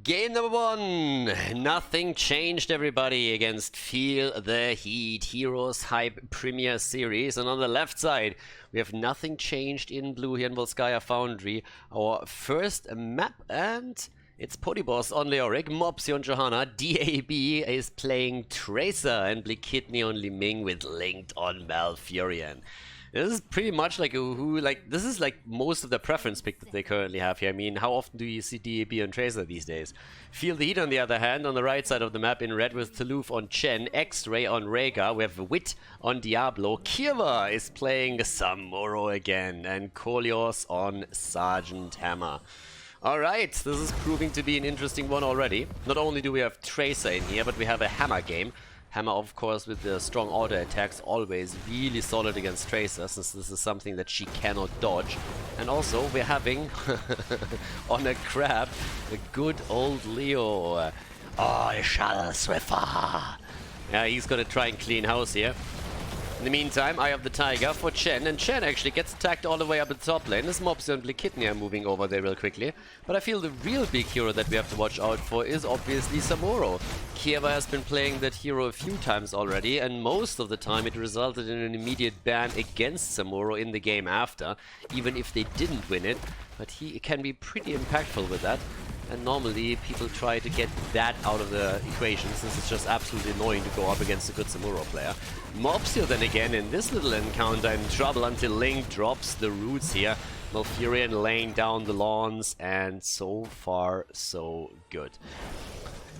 Game number one. Nothing changed, everybody, against Feel the Heat, HeroesHype Premier Series. And on the left side, we have nothing changed in blue here in Volskaya Foundry. Our first map, and it's Polyboss on Leoric, Mopsy on Johanna, DAB is playing Tracer, and Blikidney on Liming with Linked on Malfurion. This is pretty much like this is like most of the preference pick that they currently have here. I mean, how often do you see DAB on Tracer these days? Feel the Heat, on the other hand, on the right side of the map in red with Toulouf on Chen, X-Ray on Rhaegar, we have Wit on Diablo, Kirva is playing Samuro again, and Kolios on Sergeant Hammer. Alright, this is proving to be an interesting one already. Not only do we have Tracer in here, but we have a Hammer game. Hammer, of course, with the strong auto attacks, always really solid against Tracer, since this is something that she cannot dodge. And also, we're having, on a crab, the good old Leo. I shall Swiffer. Yeah, he's gonna try and clean house here. In the meantime, Eye of the Tiger for Chen, and Chen actually gets attacked all the way up at the top lane. This Mopsy and Blikidney are moving over there real quickly. But I feel the real big hero that we have to watch out for is obviously Samuro. Kirva has been playing that hero a few times already, and most of the time it resulted in an immediate ban against Samuro in the game after, even if they didn't win it. But he can be pretty impactful with that. And normally people try to get that out of the equation, since it's just absolutely annoying to go up against a good Samuro player. Mopsy then again in this little encounter in trouble until Link drops the roots here. Malfurion laying down the lawns, and so far so good.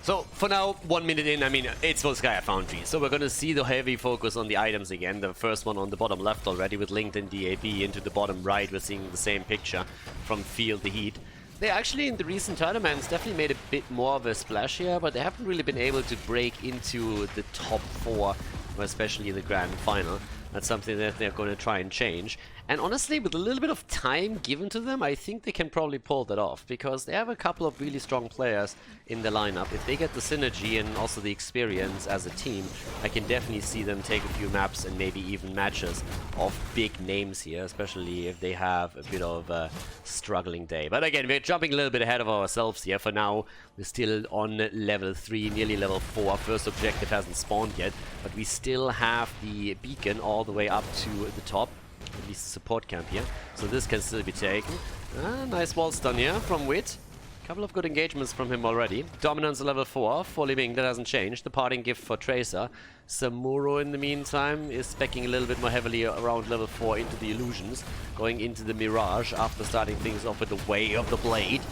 So for now, 1 minute in, I mean, it's Volskaya Foundry, so we're gonna see the heavy focus on the items again. The first one on the bottom left already with Linked and DAB. Into the bottom right, we're seeing the same picture from Feel the Heat. They actually, in the recent tournaments, definitely made a bit more of a splash here, but they haven't really been able to break into the top 4, especially the grand final. That's something that they're going to try and change. And honestly, with a little bit of time given to them, I think they can probably pull that off, because they have a couple of really strong players in the lineup. If they get the synergy and also the experience as a team, I can definitely see them take a few maps and maybe even matches of big names here, especially if they have a bit of a struggling day. But again, we're jumping a little bit ahead of ourselves here. For now, we're still on level 3, nearly level 4. First objective hasn't spawned yet, but we still have the beacon all the way up to the top. At least the support camp here, so this can still be taken. Nice wall stun here from Wit. Couple of good engagements from him already. Dominance level 4 for Liming, that hasn't changed. The parting gift for Tracer. Samuro in the meantime is specking a little bit more heavily around level 4 into the illusions, going into the Mirage after starting things off with the Way of the Blade.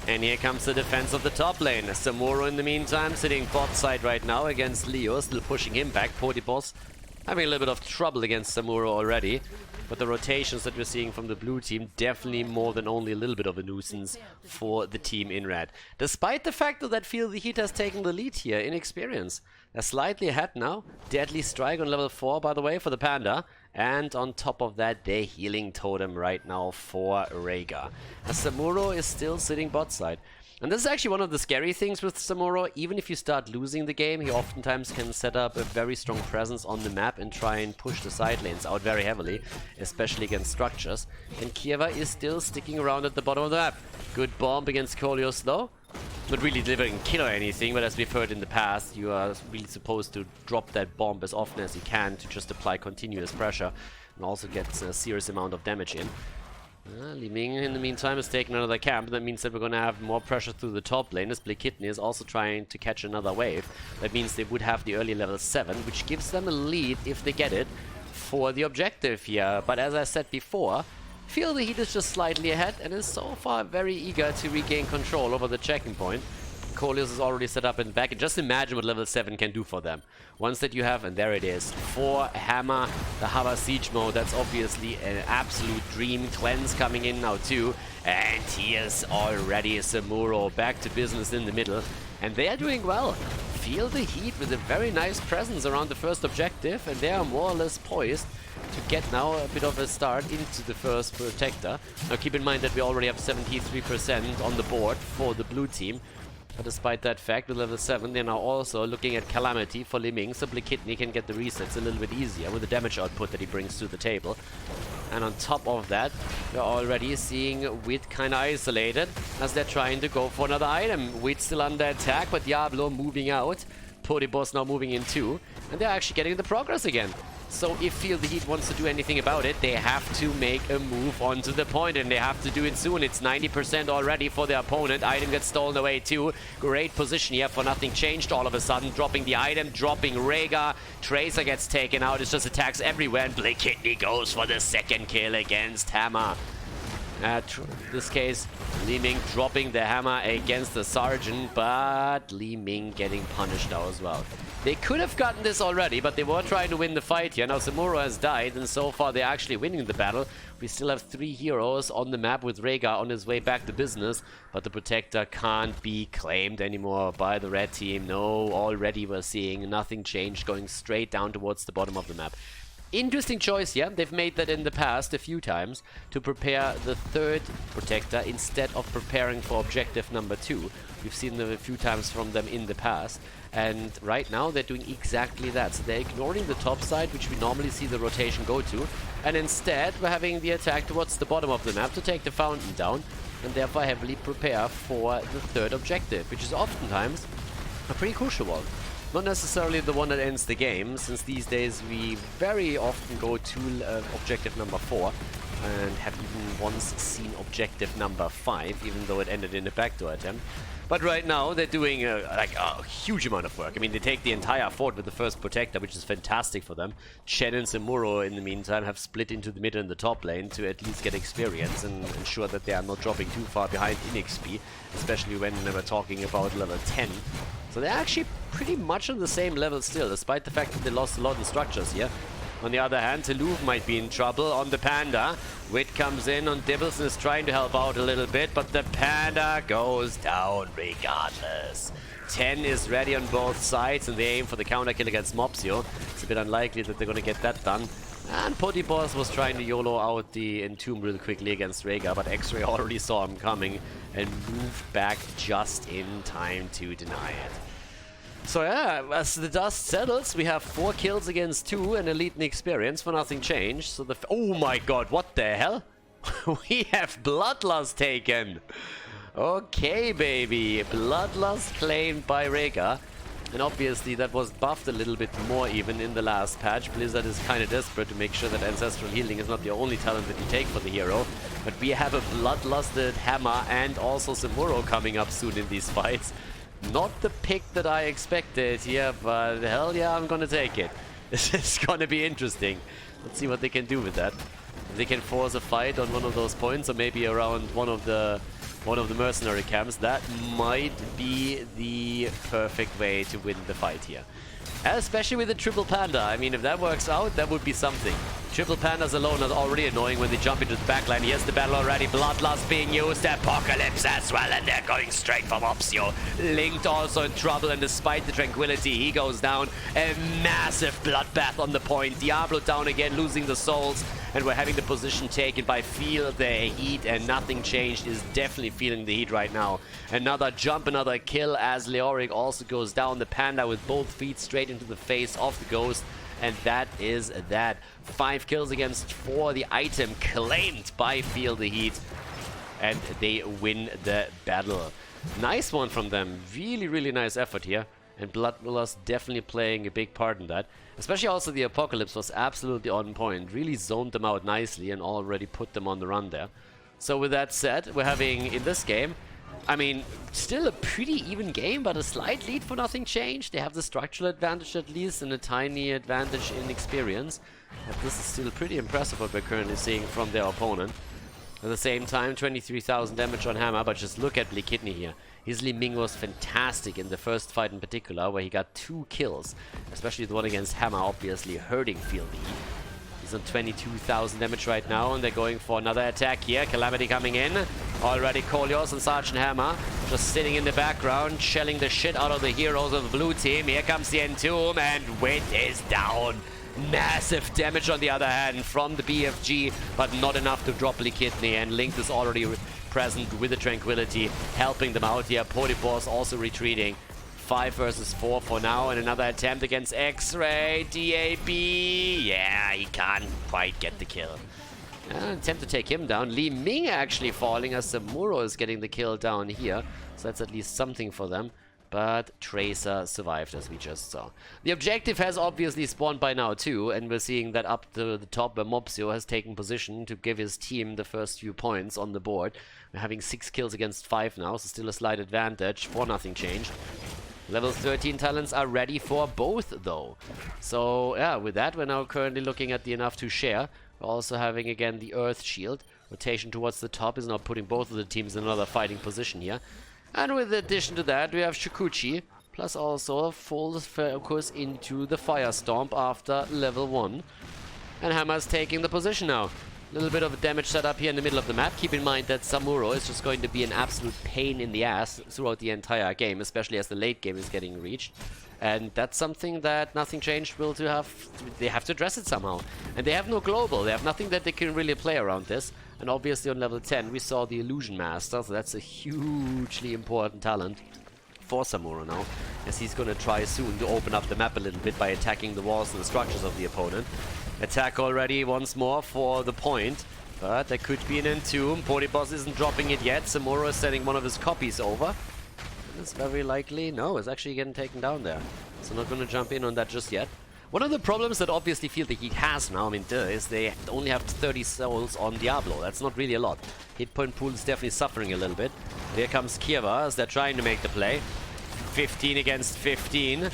And here comes the defense of the top lane. Samuro in the meantime sitting bot side right now against Leo, still pushing him back. Polyboss having a little bit of trouble against Samuro already. But the rotations that we're seeing from the blue team, definitely more than only a little bit of a nuisance for the team in red. Despite the fact that Feel the Heat has taken the lead here in experience. They're slightly ahead now. Deadly Strike on level 4, by the way, for the Panda. And on top of that, their Healing Totem right now for Rhaegar. As Samuro is still sitting bot side. And this is actually one of the scary things with Samuro. Even if you start losing the game, he oftentimes can set up a very strong presence on the map and try and push the side lanes out very heavily, especially against structures. And Kirva is still sticking around at the bottom of the map. Good bomb against Kolios though. Not really delivering kill or anything, but as we've heard in the past, you are really supposed to drop that bomb as often as you can to just apply continuous pressure and also get a serious amount of damage in. Liming in the meantime is taking another camp. That means that we're going to have more pressure through the top lane, as Blikidney is also trying to catch another wave. That means they would have the early level 7, which gives them a lead if they get it for the objective here. But as I said before, Feel the Heat is just slightly ahead and is so far very eager to regain control over the checking point. Kolios is already set up in the back, and just imagine what level 7 can do for them. Once that you have, and there it is, for Hammer, the Hava Siege mode, that's obviously an absolute dream. Cleanse coming in now too, and here's already Samuro back to business in the middle, and they are doing well. Feel the Heat with a very nice presence around the first objective, and they are more or less poised to get now a bit of a start into the first protector. Now keep in mind that we already have 73% on the board for the blue team. But despite that fact, with level 7, they're now also looking at Calamity for Liming, so Blikidney can get the resets a little bit easier with the damage output that he brings to the table. And on top of that, we're already seeing Wit kind of isolated as they're trying to go for another item. Wit still under attack, but Diablo moving out. Boss now moving in too. And they're actually getting the progress again. So if Feel the Heat wants to do anything about it, they have to make a move onto the point, and they have to do it soon. It's 90% already for the opponent. Item gets stolen away too. Great position here for Nothing Changed all of a sudden. Dropping the item, dropping Rhaegar. Tracer gets taken out. It's just attacks everywhere, and Blake Kidney goes for the second kill against Hammer. In this case, Li Ming dropping the hammer against the Sergeant, but Li Ming getting punished now as well. They could have gotten this already, but they were trying to win the fight here. Now Samuro has died, and so far they're actually winning the battle. We still have 3 heroes on the map with Rhaegar on his way back to business, but the Protector can't be claimed anymore by the red team. No, already we're seeing Nothing Changed going straight down towards the bottom of the map. Interesting choice here. They've made that in the past a few times to prepare the 3rd Protector instead of preparing for objective number 2. We've seen them a few times from them in the past, and right now they're doing exactly that. So they're ignoring the top side, which we normally see the rotation go to, and instead we're having the attack towards the bottom of the map to take the fountain down, and therefore heavily prepare for the 3rd objective, which is oftentimes a pretty crucial one. Not necessarily the one that ends the game, since these days we very often go to objective number 4 and have even once seen objective number 5, even though it ended in a backdoor attempt. But right now they're doing like a huge amount of work. I mean, they take the entire fort with the 1st Protector, which is fantastic for them. Chen and Samuro, in the meantime, have split into the mid and the top lane to at least get experience and ensure that they are not dropping too far behind in XP, especially when we're talking about level 10. So they're actually pretty much on the same level still, despite the fact that they lost a lot in structures here. On the other hand, Toulouse might be in trouble on the Panda. Wit comes in on Dibbles and is trying to help out a little bit, but the Panda goes down regardless. 10 is ready on both sides, and they aim for the counter kill against Mopsio. It's a bit unlikely that they're going to get that done. And Boss was trying to YOLO out the Entomb real quickly against Rhaegar, but X-Ray already saw him coming and moved back just in time to deny it. So yeah, as the dust settles, we have 4 kills against 2 and elite in experience for Nothing Changed. So the oh my god, what the hell? We have Bloodlust taken. Okay, baby. Bloodlust claimed by Rhaegar. And obviously that was buffed a little bit more even in the last patch. Blizzard is kind of desperate to make sure that Ancestral Healing is not the only talent that you take for the hero. But we have a Bloodlusted Hammer and also Samuro coming up soon in these fights. Not the pick that I expected here, but hell yeah, I'm gonna take it. This is gonna be interesting. Let's see what they can do with that. If they can force a fight on one of those points, or maybe around one of the mercenary camps, that might be the perfect way to win the fight here. Especially with the Triple Panda. I mean, if that works out, that would be something. Triple Pandas alone are already annoying when they jump into the backline. Here's the battle already. Bloodlust being used. Apocalypse as well, and they're going straight for Mopsio. Linked also in trouble, and despite the tranquility, he goes down. A massive bloodbath on the point. Diablo down again, losing the souls. And we're having the position taken by Feel the Heat, and Nothing Changed is definitely feeling the heat right now. Another jump, another kill as Leoric also goes down. The Panda with both feet straight into the face of the Ghost. And that is that. 5 kills against 4. The item claimed by Feel the Heat. And they win the battle. Nice one from them. Really, really nice effort here. And Bloodlust definitely playing a big part in that. Especially also the Apocalypse was absolutely on point. Really zoned them out nicely and already put them on the run there. So with that said, we're having in this game, I mean, still a pretty even game, but a slight lead for Nothing Changed. They have the structural advantage at least and a tiny advantage in experience. But this is still pretty impressive what we're currently seeing from their opponent. At the same time, 23,000 damage on Hammer, but just look at Blake Kidney here. His Li Ming was fantastic in the first fight in particular, where he got 2 kills. Especially the one against Hammer, obviously hurting Feel the Heat. He's on 22,000 damage right now, and they're going for another attack here. Calamity coming in. Already Kolios and Sergeant Hammer just sitting in the background, shelling the shit out of the heroes of the blue team. Here comes the Entomb, and Wit is down. Massive damage on the other hand from the BFG, but not enough to drop Blake Kidney, and Link is already present with the Tranquility, helping them out here. Boss also retreating. 5 versus 4 for now, and another attempt against X-Ray. DAB. Yeah, he can't quite get the kill. Attempt to take him down. Li Ming actually falling as Samuro is getting the kill down here. So that's at least something for them. But Tracer survived, as we just saw. The objective has obviously spawned by now too, and we're seeing that up to the top where Mopsio has taken position to give his team the first few points on the board. We're having 6 kills against 5 now, so still a slight advantage. 4-0 changed. Level 13 talents are ready for both though. So yeah, with that we're now currently looking at the enough to share. We're also having again the Earth Shield. Rotation towards the top is now putting both of the teams in another fighting position here. And with addition to that, we have Shikuchi, plus also full focus into the Firestorm after level 1. And Hammer's taking the position now. A little bit of a damage set up here in the middle of the map. Keep in mind that Samuro is just going to be an absolute pain in the ass throughout the entire game, especially as the late game is getting reached. And that's something that Nothing Changed will they have to address it somehow. And they have no global, they have nothing that they can really play around this. And obviously on level 10 we saw the Illusion Master, so that's a hugely important talent for Samuro now, as he's gonna try soon to open up the map a little bit by attacking the walls and the structures of the opponent. Attack already once more for the point, but there could be an entomb. Polyboss isn't dropping it yet. Samuro is sending one of his copies over. It's very likely, no, it's actually getting taken down there. So not gonna jump in on that just yet. One of the problems that obviously Feel the Heat has now, I mean, is they only have 30 souls on Diablo. That's not really a lot. Hit point pool is definitely suffering a little bit. Here comes Kiewa as they're trying to make the play. 15 against 15.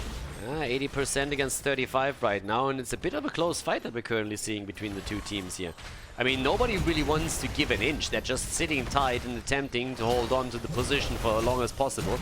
80% against 35 right now, and it's a bit of a close fight that we're currently seeing between the two teams here. I mean, nobody really wants to give an inch. They're just sitting tight and attempting to hold on to the position for as long as possible.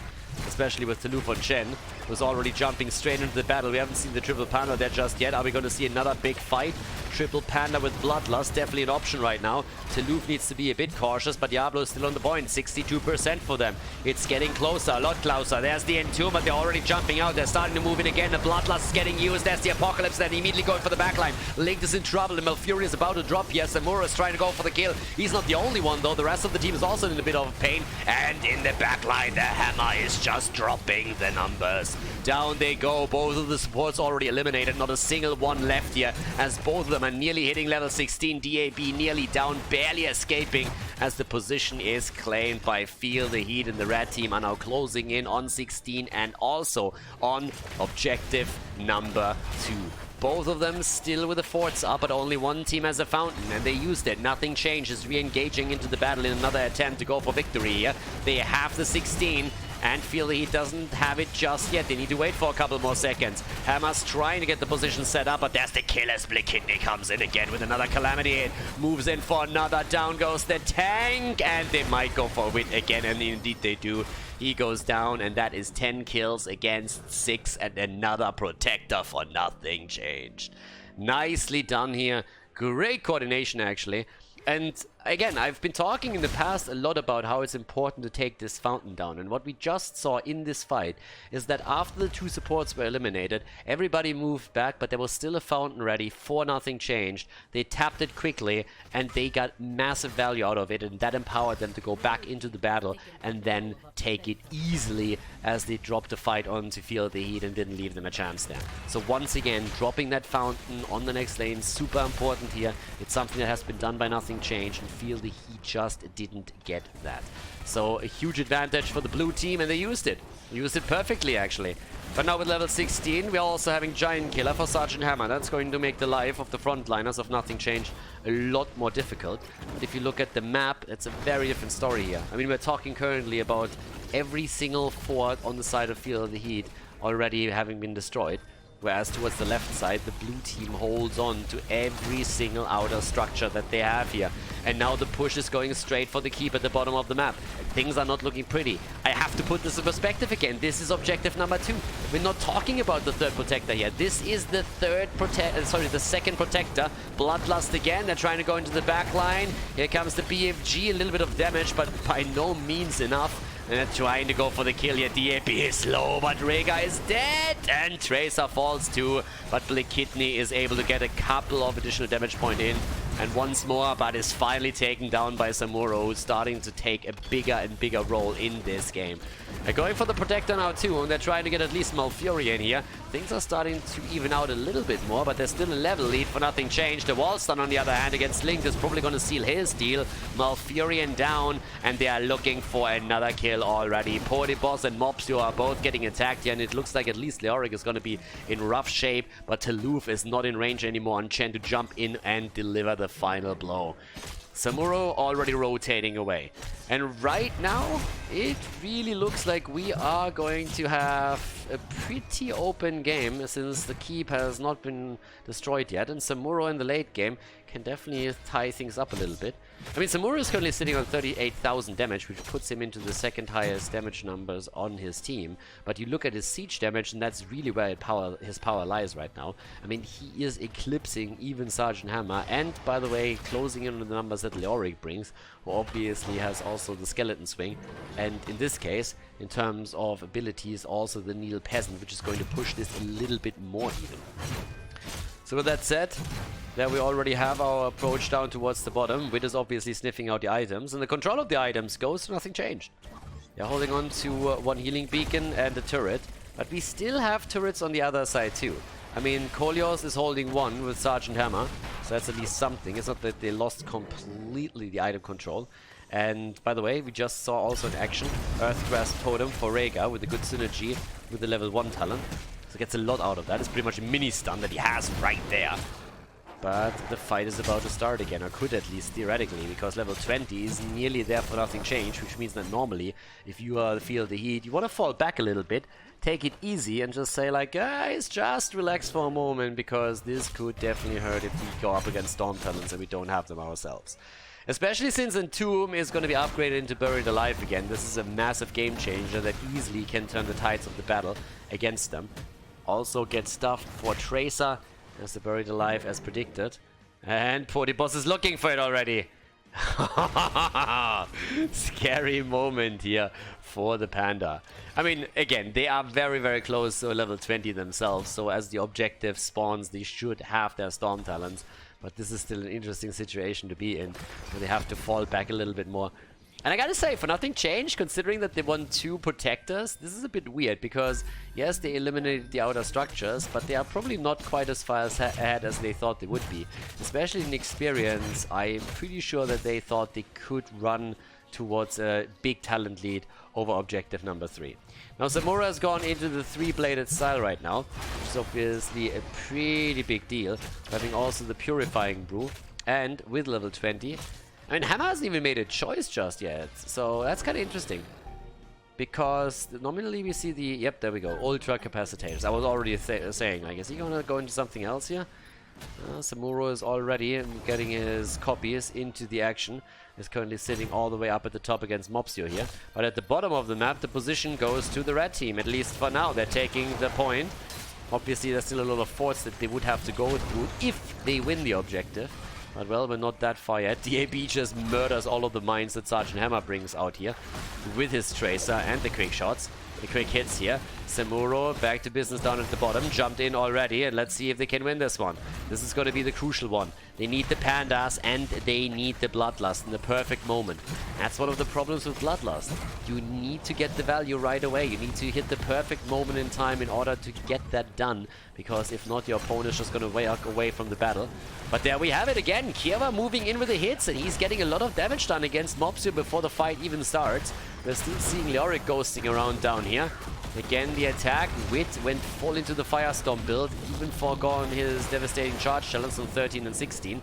Especially with Taluf Chen, who's already jumping straight into the battle. We haven't seen the Triple Panda there just yet. Are we going to see another big fight? Triple Panda with Bloodlust, definitely an option right now. Taluf needs to be a bit cautious, but Diablo is still on the point. 62% for them. It's getting closer, a lot closer. There's the Entomb, but they're already jumping out. They're starting to move in again. The Bloodlust is getting used. There's the Apocalypse, then immediately going for the backline. Link is in trouble. The Malfurion is about to drop here. Samuro is trying to go for the kill. He's not the only one, though. The rest of the team is also in a bit of pain. And in the backline, the Hammer is just dropping the numbers. Down they go. Both of the supports already eliminated. Not a single one left here, as both of them are nearly hitting level 16. DAB nearly down, barely escaping, as the position is claimed by Feel the Heat, and the red team are now closing in on 16 and also on objective number 2. Both of them still with the forts up, but only one team has a fountain, and they used it. Nothing changes, re-engaging into the battle in another attempt to go for victory here. They have the 16, and Feel the Heat doesn't have it just yet. They need to wait for a couple more seconds. Hammer's trying to get the position set up, but there's the killer. Split Kidney comes in again with another Calamity hit. Moves in for another. Down goes the tank, and they might go for it again, and indeed they do. He goes down, and that is 10 kills against 6, and another Protector for Nothing Changed. Nicely done here. Great coordination, actually. And again, I've been talking in the past a lot about how it's important to take this fountain down, and what we just saw in this fight is that after the 2 supports were eliminated, everybody moved back, but there was still a fountain ready. 4-0 changed. They tapped it quickly, and they got massive value out of it, and that empowered them to go back into the battle and then take it easily, as they dropped the fight on to Feel the Heat and didn't leave them a chance there. So once again, dropping that fountain on the next lane, super important here. It's something that has been done by Nothing Changed, and Feel the Heat just didn't get that. So a huge advantage for the blue team, and they used it. Used it perfectly, actually. But now with level 16, we're also having Giant Killer for Sergeant Hammer. That's going to make the life of the frontliners of Nothing Changed a lot more difficult. But if you look at the map, it's a very different story here. I mean, we're talking currently about every single fort on the side of Feel the Heat already having been destroyed. Whereas towards the left side, the blue team holds on to every single outer structure that they have here. And now the push is going straight for the keep at the bottom of the map. Things are not looking pretty. I have to put this in perspective again. This is objective number 2. We're not talking about the third protector here. This is the the second protector. Bloodlust again. They're trying to go into the back line. Here comes the BFG. A little bit of damage, but by no means enough. And they're trying to go for the kill here. DAP is low, but Rega is dead. And Tracer falls too. But Black Kidney is able to get a couple of additional damage point in. And once more, but is finally taken down by Samuro, who's starting to take a bigger and bigger role in this game. They're going for the Protector now too, and they're trying to get at least Malfurion in here. Things are starting to even out a little bit more, but there's still a level lead for nothing changed. The Wallstun, on the other hand, against Link is probably going to seal his deal. Malfurion down, and they are looking for another kill already. Boss and Mopsio are both getting attacked here, and it looks like at least Leoric is going to be in rough shape, but Taluf is not in range anymore on Chen to jump in and deliver the final blow. Samuro already rotating away. And right now, it really looks like we are going to have a pretty open game since the keep has not been destroyed yet. And Samuro in the late game can definitely tie things up a little bit. I mean, Samuro is currently sitting on 38,000 damage, which puts him into the second highest damage numbers on his team. But you look at his siege damage, and that's really where his power lies right now. I mean, he is eclipsing even Sergeant Hammer, and by the way, closing in on the numbers that Leoric brings, who obviously has also the Skeleton Swing. And in this case, in terms of abilities, also the Needle Peasant, which is going to push this a little bit more even. So with that said, there we already have our approach down towards the bottom. Wit is obviously sniffing out the items, and the control of the items goes to nothing changed. They're holding on to one healing beacon and a turret, but we still have turrets on the other side too. I mean, Kolios is holding one with Sergeant Hammer, so that's at least something. It's not that they lost completely the item control. And by the way, we just saw also in action Earth Grasp Totem for Rhaegar with a good synergy with the level 1 talent. So gets a lot out of that. It's pretty much a mini stun that he has right there. But the fight is about to start again, or could at least theoretically, because level 20 is nearly there for nothing change, which means that normally, if you feel the heat, you want to fall back a little bit, take it easy, and just say like, guys, just relax for a moment, because this could definitely hurt if we go up against Storm Talons and we don't have them ourselves. Especially since Entomb is going to be upgraded into Buried Alive again. This is a massive game changer that easily can turn the tides of the battle against them. Also get stuffed for Tracer as the Buried Alive as predicted. And Boss is looking for it already. Scary moment here for the Panda. I mean, again, they are very, very close to level 20 themselves. So as the objective spawns, they should have their Storm Talents. But this is still an interesting situation to be in, where they have to fall back a little bit more. And I gotta say, for nothing changed, considering that they won 2 Protectors, this is a bit weird, because yes, they eliminated the outer structures, but they are probably not quite as far ahead as they thought they would be. Especially in experience, I'm pretty sure that they thought they could run towards a big talent lead over objective number 3. Now Samura has gone into the 3-bladed style right now, which is obviously a pretty big deal, having also the Purifying Brew, and with level 20, I mean, Hammer hasn't even made a choice just yet, so that's kind of interesting. Because nominally we see the, yep, there we go, Ultra Capacitors. I was already saying, like, is he gonna go into something else here? Samuro is already getting his copies into the action. Is currently sitting all the way up at the top against Mopsio here. But at the bottom of the map, the position goes to the red team, at least for now. They're taking the point. Obviously, there's still a lot of forts that they would have to go through if they win the objective. But well, we're not that far yet. DAB just murders all of the mines that Sergeant Hammer brings out here with his Tracer and the quick shots. The quick hits here. Samuro back to business down at the bottom. Jumped in already, and let's see if they can win this one. This is going to be the crucial one. They need the Pandas and they need the Bloodlust in the perfect moment. That's one of the problems with Bloodlust. You need to get the value right away. You need to hit the perfect moment in time in order to get that done. Because if not, your opponent is just going to walk away from the battle. But there we have it again. Kiewa moving in with the hits, and he's getting a lot of damage done against Mopsio before the fight even starts. We're still seeing Leoric ghosting around down here. Again, the attack. Wit went full into the Firestorm build, even forgone his devastating charge challenge on 13 and 16.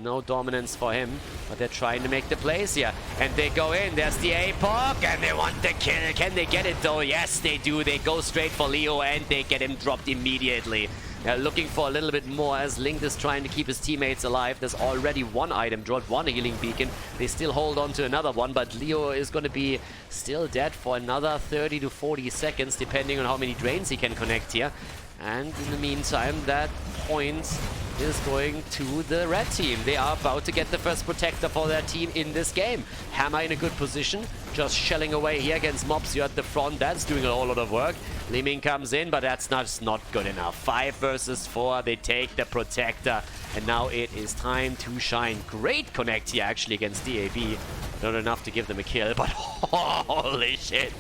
No dominance for him, but they're trying to make the plays here. And they go in. There's the APOC, and they want the kill. Can they get it, though? Yes, they do. They go straight for Leo, and they get him dropped immediately. They're looking for a little bit more as Link is trying to keep his teammates alive. There's already one item dropped, one healing beacon. They still hold on to another one, but Leo is going to be still dead for another 30 to 40 seconds, depending on how many drains he can connect here. And in the meantime, that point is going to the red team. They are about to get the first protector for their team in this game. Hammer in a good position, just shelling away here against Mopsio at the front. That's doing a whole lot of work. Li Ming comes in, but that's not good enough. 5 versus 4, they take the protector, and now it is time to shine. Great connect here actually against DAB. Not enough to give them a kill, but holy shit.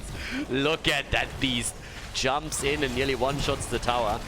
Look at that beast. Jumps in and nearly one-shots the tower.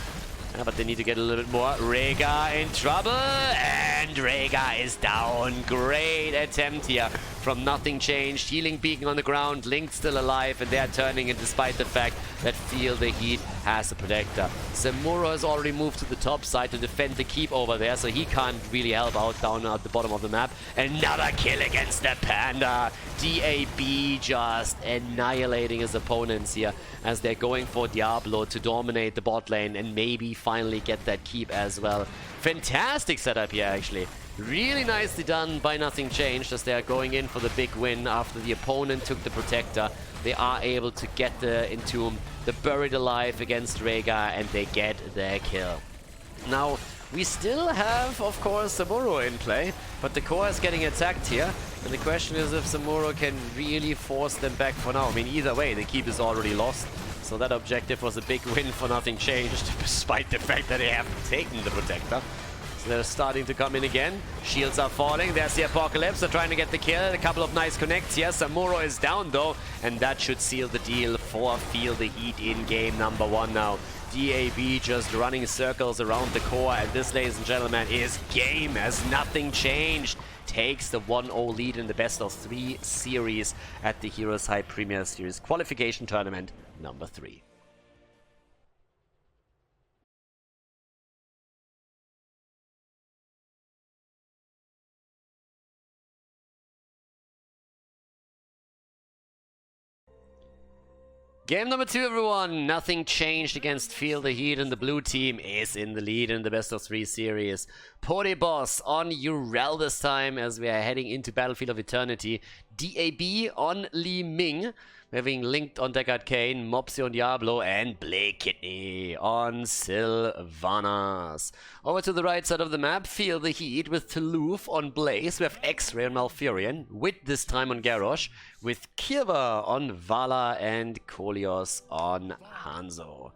But they need to get a little bit more. Rhaegar in trouble, and Rhaegar is down. Great attempt here from Nothing Changed. Healing beacon on the ground, Link still alive, and they're turning it despite the fact that Feel the Heat has a protector. Samuro has already moved to the top side to defend the keep over there, so he can't really help out down at the bottom of the map. Another kill against the Panda. DAB just annihilating his opponents here as they're going for Diablo to dominate the bot lane and maybe finally get that keep as well. Fantastic setup here, actually. Really nicely done by Nothing Changed as they are going in for the big win after the opponent took the protector. They are able to get the Entomb, the Buried Alive against Rhaegar, and they get their kill. Now, we still have, of course, Samuro in play, but the core is getting attacked here. And the question is if Samuro can really force them back for now. I mean, either way, the keep is already lost. So that objective was a big win for Nothing Changed, despite the fact that they haven't taken the protector. So they're starting to come in again. Shields are falling. There's the Apocalypse. They're trying to get the kill. A couple of nice connects here. Samuro is down, though. And that should seal the deal for Feel the Heat in game number 1 now. DAB just running circles around the core. And this, ladies and gentlemen, is game as Nothing Changed takes the 1-0 lead in the best of 3 series at the HeroesHype Premier Series qualification tournament number 3. Game number 2, everyone. Nothing Changed against Feel the Heat, and the blue team is in the lead in the best of 3 series. Boss on Urel this time as we are heading into Battlefield of Eternity. DAB on Li Ming, having linked on Deckard Cain, Mopsy on Diablo, and Blake Kidney on Sylvanas. Over to the right side of the map, Feel the Heat with Toulouf on Blaze. We have X-Ray on Malfurion, Wit this time on Garrosh, with Kirva on Vala, and Kolios on Hanzo.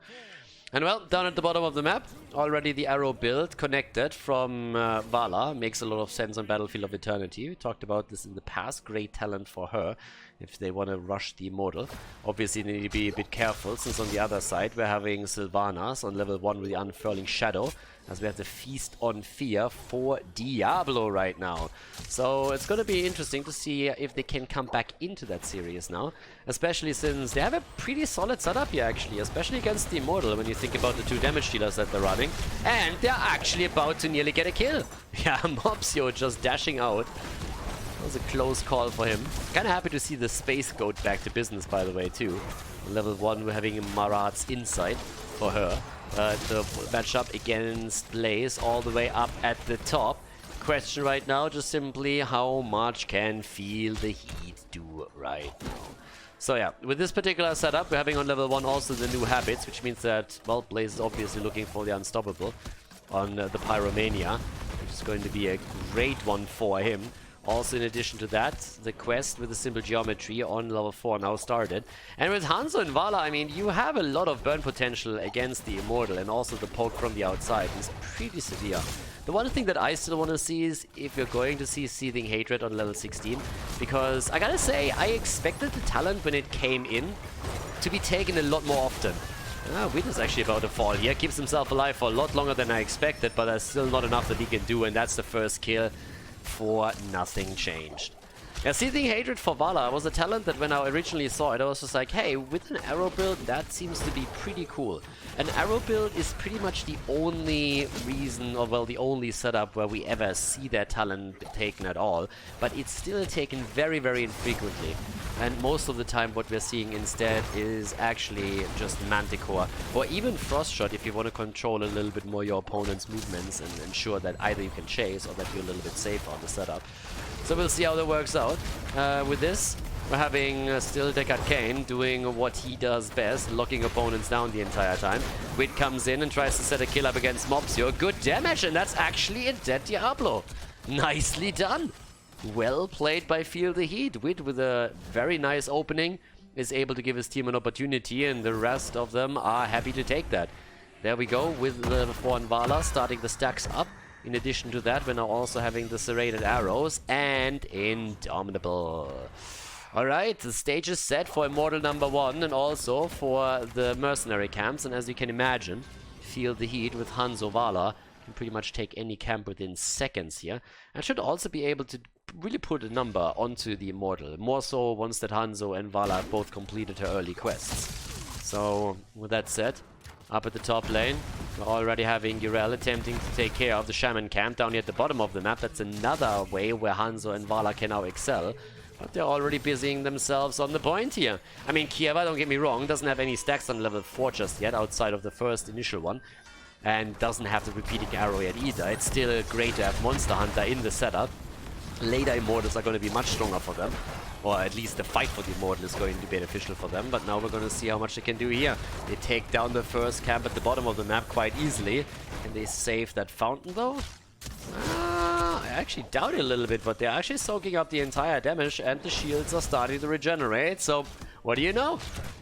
And well, down at the bottom of the map, already the arrow build connected from Vala. Makes a lot of sense on Battlefield of Eternity. We talked about this in the past. Great talent for her if they want to rush the Immortal. Obviously, they need to be a bit careful, since on the other side we're having Sylvanas on level 1 with the Unfurling Shadow, as we have the Feast on Fear for Diablo right now. So it's going to be interesting to see if they can come back into that series now, especially since they have a pretty solid setup here, actually, especially against the Immortal when you think about the 2 damage dealers that they're running. And they're actually about to nearly get a kill. Yeah, Mopsio just dashing out. That was a close call for him. Kind of happy to see the Space Goat back to business, by the way, too. Level 1, we're having Marat's Insight for her. The matchup against Blaze all the way up at the top. Question right now, just simply how much can Feel the Heat do right now? So yeah, with this particular setup, we're having on level 1 also the new habits, which means that, well, Blaze is obviously looking for the Unstoppable on the Pyromania, which is going to be a great one for him. Also, in addition to that, the quest with the Simple Geometry on level 4 now started. And with Hanzo and Vala, I mean, you have a lot of burn potential against the Immortal, and also the poke from the outside is pretty severe. The one thing that I still want to see is if you're going to see Seething Hatred on level 16, because I gotta say, I expected the talent when it came in to be taken a lot more often. Wit is actually about to fall here, keeps himself alive for a lot longer than I expected, but there's still not enough that he can do, and that's the first kill for Nothing Changed. Yeah, Seething Hatred for Vala was a talent that when I originally saw it, I was just like, hey, with an arrow build, that seems to be pretty cool. An arrow build is pretty much the only reason, or well, the only setup where we ever see that talent taken at all, but it's still taken very, very infrequently. And most of the time what we're seeing instead is actually just Manticore, or even Frost Shot if you want to control a little bit more your opponent's movements and ensure that either you can chase or that you're a little bit safer on the setup. So we'll see how that works out. With this, we're having still Deckard Cain doing what he does best, locking opponents down the entire time. Wit comes in and tries to set a kill up against Mopsio. Good damage, and that's actually a dead Diablo. Nicely done. Well played by Feel the Heat. Wit, with a very nice opening, is able to give his team an opportunity, and the rest of them are happy to take that. There we go with level 4 and Vala starting the stacks up. In addition to that, we're now also having the serrated arrows and indomitable. Alright, the stage is set for Immortal #1 and also for the mercenary camps. And as you can imagine, feel the heat with Hanzo Vala. Can pretty much take any camp within seconds here. And should also be able to really put a number onto the Immortal. More so once that Hanzo and Vala have both completed her early quests. So, with that said, up at the top lane, we're already having Yrel attempting to take care of the Shaman camp down here at the bottom of the map. That's another way where Hanzo and Vala can now excel. But they're already busying themselves on the point here. I mean, Kieva, don't get me wrong, doesn't have any stacks on level 4 just yet, outside of the first initial one. And doesn't have the repeating arrow yet either. It's still great to have Monster Hunter in the setup. Later Immortals are going to be much stronger for them. Or at least the fight for the Immortal is going to be beneficial for them. But now we're going to see how much they can do here. They take down the first camp at the bottom of the map quite easily. Can they save that fountain though? I actually doubt it a little bit, but they're actually soaking up the entire damage and the shields are starting to regenerate. So, what do you know?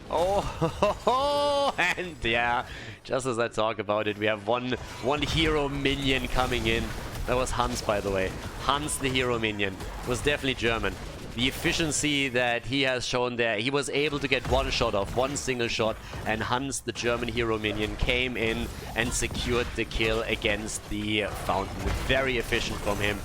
Oh, and yeah, just as I talk about it, we have one hero minion coming in. That was Hans, by the way. Hans, the hero minion, was definitely German. The efficiency that he has shown there, he was able to get one shot off, one single shot, and Hans, the German hero minion, came in and secured the kill against the fountain. Very efficient from him,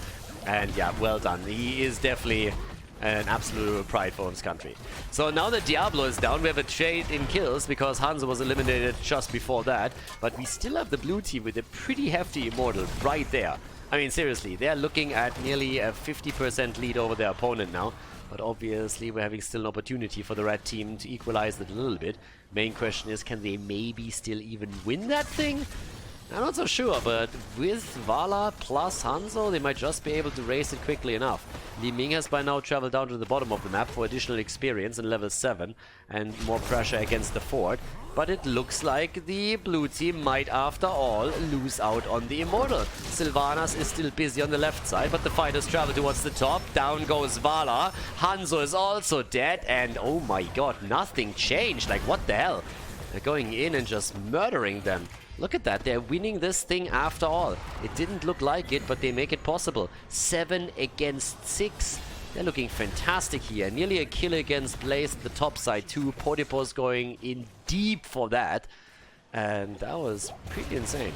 and yeah, well done. He is definitely an absolute pride for his country. So now that Diablo is down, we have a trade in kills because Hanzo was eliminated just before that, but we still have the blue team with a pretty hefty Immortal right there. I mean, seriously, they're looking at nearly a 50% lead over their opponent now. But obviously, we're having still an opportunity for the red team to equalize it a little bit. Main question is, can they maybe still even win that thing? I'm not so sure, but with Vala plus Hanzo, they might just be able to race it quickly enough. Li Ming has by now traveled down to the bottom of the map for additional experience in level 7 and more pressure against the fort. But it looks like the blue team might, after all, lose out on the Immortal. Sylvanas is still busy on the left side, but the fighters travel towards the top. Down goes Vala. Hanzo is also dead, and oh my god, nothing changed. Like, what the hell? They're going in and just murdering them. Look at that, they're winning this thing after all. It didn't look like it, but they make it possible. 7 against 6. They're looking fantastic here. Nearly a kill against Blaze at the top side too. Potipos going in deep for that. And that was pretty insane.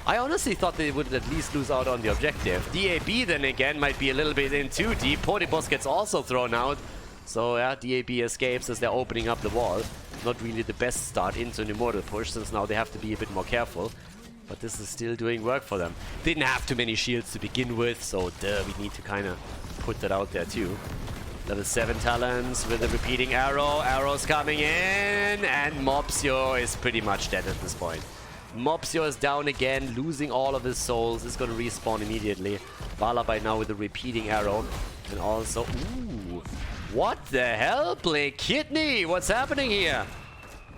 I honestly thought they would at least lose out on the objective. DAB then again might be a little bit in too deep. Potipos gets also thrown out. So yeah, DAB escapes as they're opening up the wall. Not really the best start into an Immortal push, since now they have to be a bit more careful. But this is still doing work for them. Didn't have too many shields to begin with, so we need to kind of put that out there too. Level 7 talents with a repeating arrow. Arrows coming in, and Mopsio is pretty much dead at this point. Mopsio is down again, losing all of his souls. Is going to respawn immediately. Vala by now with a repeating arrow. And also, ooh, what the hell? Play Kidney! What's happening here?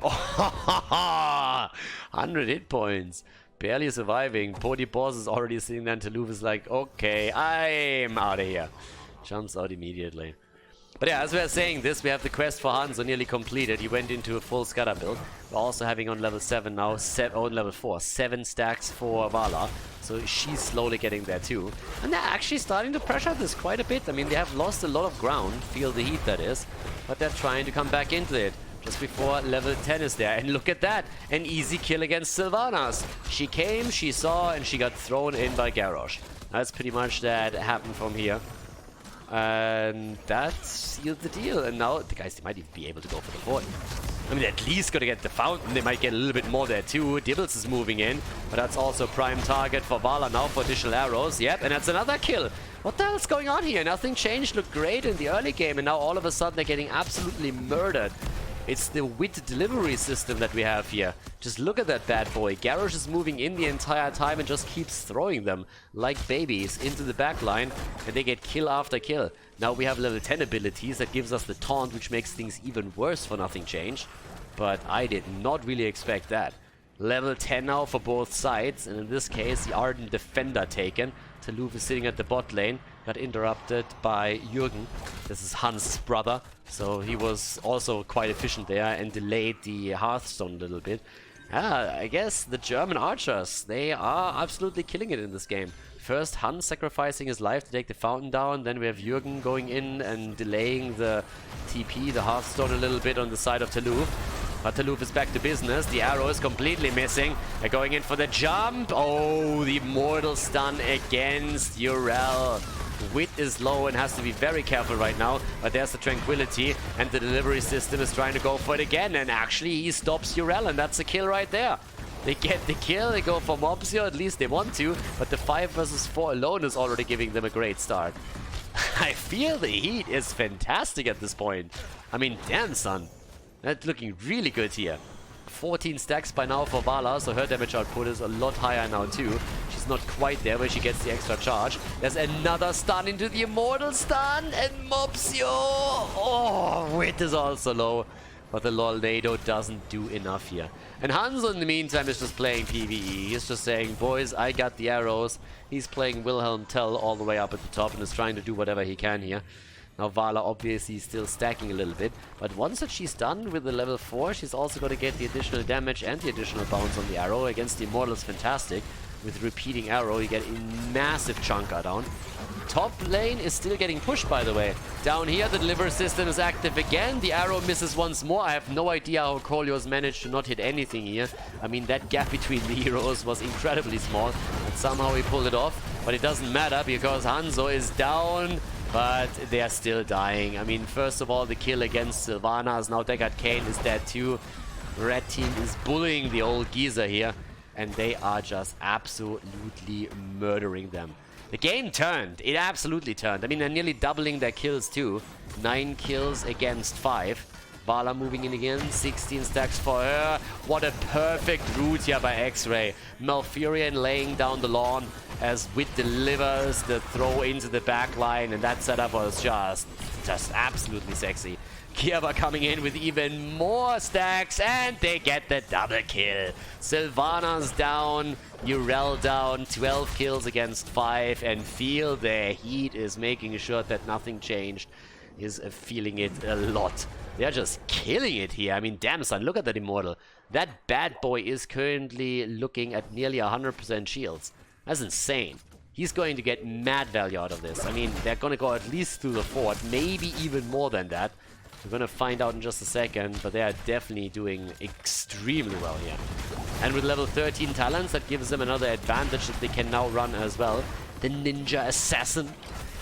Oh, 100 hit points. Barely surviving. Potipos is already sitting there, and Toulouse is like, okay, I'm out of here. Jumps out immediately. But yeah, as we are saying this, we have the quest for Hanzo nearly completed. He went into a full scatter build. We're also having on level 7 now, on level 4, 7 stacks for Vala. So she's slowly getting there too. And they're actually starting to pressure this quite a bit. I mean, they have lost a lot of ground, feel the heat that is. But they're trying to come back into it. Just before level 10 is there. And look at that, an easy kill against Sylvanas. She came, she saw, and she got thrown in by Garrosh. That's pretty much that happened from here. And that sealed the deal. And now the guys, they might even be able to go for the fort. I mean, at least got to get the fountain. They might get a little bit more there too. Dibbles is moving in, but that's also prime target for Vala now for additional arrows. Yep, and that's another kill. What the hell's going on here? Nothing changed. Looked great in the early game, and now all of a sudden they're getting absolutely murdered. It's the wit delivery system that we have here. Just look at that bad boy. Garrosh is moving in the entire time and just keeps throwing them like babies into the back line, and they get kill after kill. Now we have level 10 abilities that gives us the taunt, which makes things even worse for nothing changed. But I did not really expect that. Level 10 now for both sides, and in this case the Ardent Defender taken. Toulouse is sitting at the bot lane, got interrupted by Jürgen. This is Hans' brother, so he was also quite efficient there and delayed the Hearthstone a little bit. I guess the German archers, they are absolutely killing it in this game. First, Hans sacrificing his life to take the fountain down. Then we have Jürgen going in and delaying the TP, the Hearthstone, a little bit on the side of Taluf. But Taluf is back to business. The arrow is completely missing. They're going in for the jump. Oh, the immortal stun against Urel. Wit is low and has to be very careful right now. But there's the tranquility. And the delivery system is trying to go for it again. And actually, he stops Urel. And that's a kill right there. They get the kill, they go for Mobsio, at least they want to, but the 5 versus 4 alone is already giving them a great start. I feel the heat is fantastic at this point. I mean, damn son, that's looking really good here. 14 stacks by now for Vala, so her damage output is a lot higher now too. She's not quite there where she gets the extra charge. There's another stun into the immortal stun, and Mobsio! Oh, Wit is also low. But the Lolnado doesn't do enough here. And Hanzo in the meantime is just playing PvE. He's just saying, boys, I got the arrows. He's playing Wilhelm Tell all the way up at the top and is trying to do whatever he can here. Now Vala obviously still stacking a little bit. But once that she's done with the level 4, she's also going to get the additional damage and the additional bounce on the arrow. Against the Immortal is fantastic. With repeating arrow, you get a massive chunker down. Top lane is still getting pushed, by the way. Down here, the delivery system is active again. The arrow misses once more. I have no idea how Kolios managed to not hit anything here. I mean, that gap between the heroes was incredibly small. And somehow he pulled it off. But it doesn't matter because Hanzo is down. But they are still dying. I mean, first of all, the kill against Sylvanas. Now Deckard Cain is dead too. Red team is bullying the old geezer here. And they are just absolutely murdering them. The game turned. It absolutely turned. I mean, they're nearly doubling their kills too. 9 kills against 5. Vala moving in again. 16 stacks for her. What a perfect route here by X-Ray. Malfurion laying down the lawn as Wit delivers the throw into the back line. And that setup was just absolutely sexy. Kierva coming in with even more stacks, and they get the double kill. Sylvanas down, Urel down, 12 kills against 5, and Feel the Heat is making sure that nothing changed, is feeling it a lot. They're just killing it here. I mean, damn son, look at that Immortal. That bad boy is currently looking at nearly 100% shields. That's insane. He's going to get mad value out of this. I mean, they're going to go at least through the fort, maybe even more than that. We're gonna find out in just a second, but they are definitely doing extremely well here. And with level 13 talents, that gives them another advantage that they can now run as well. The Ninja Assassin,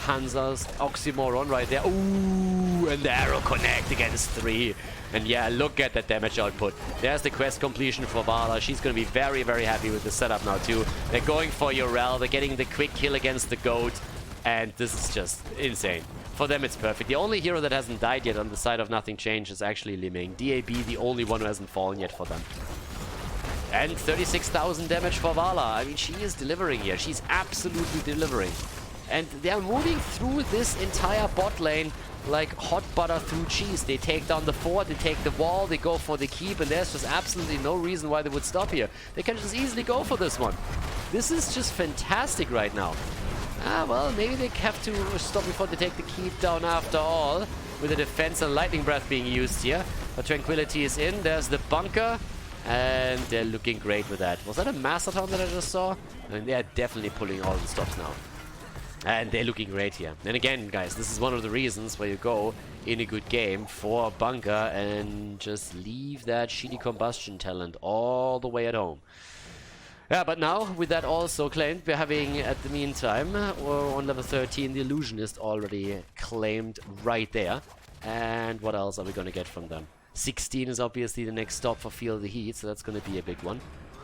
Hansa's Oxymoron right there. Ooh, and the arrow connect against 3. And yeah, look at that damage output. There's the quest completion for Vala. She's gonna be very, very happy with the setup now too. They're going for Urel, they're getting the quick kill against the goat. And this is just insane. For them, it's perfect. The only hero that hasn't died yet on the side of Nothing Changed is actually Li Ming. DAB, the only one who hasn't fallen yet for them. And 36,000 damage for Vala. I mean, she is delivering here. She's absolutely delivering. And they are moving through this entire bot lane like hot butter through cheese. They take down the fort, they take the wall, they go for the keep, and there's just absolutely no reason why they would stop here. They can just easily go for this one. This is just fantastic right now. Well, maybe they have to stop before they take the keep down after all, with the defense and lightning breath being used here. But tranquility is in. There's the bunker, and they're looking great with that. Was that a Mastodon that I just saw? I mean, they're definitely pulling all the stops now. And they're looking great here. And again, guys, this is one of the reasons where you go in a good game for bunker and just leave that shitty combustion talent all the way at home. Yeah, but now, with that also claimed, we're having, at the meantime, on level 13, the Illusionist already claimed right there. And what else are we going to get from them? 16 is obviously the next stop for Feel the Heat, so that's going to be a big one.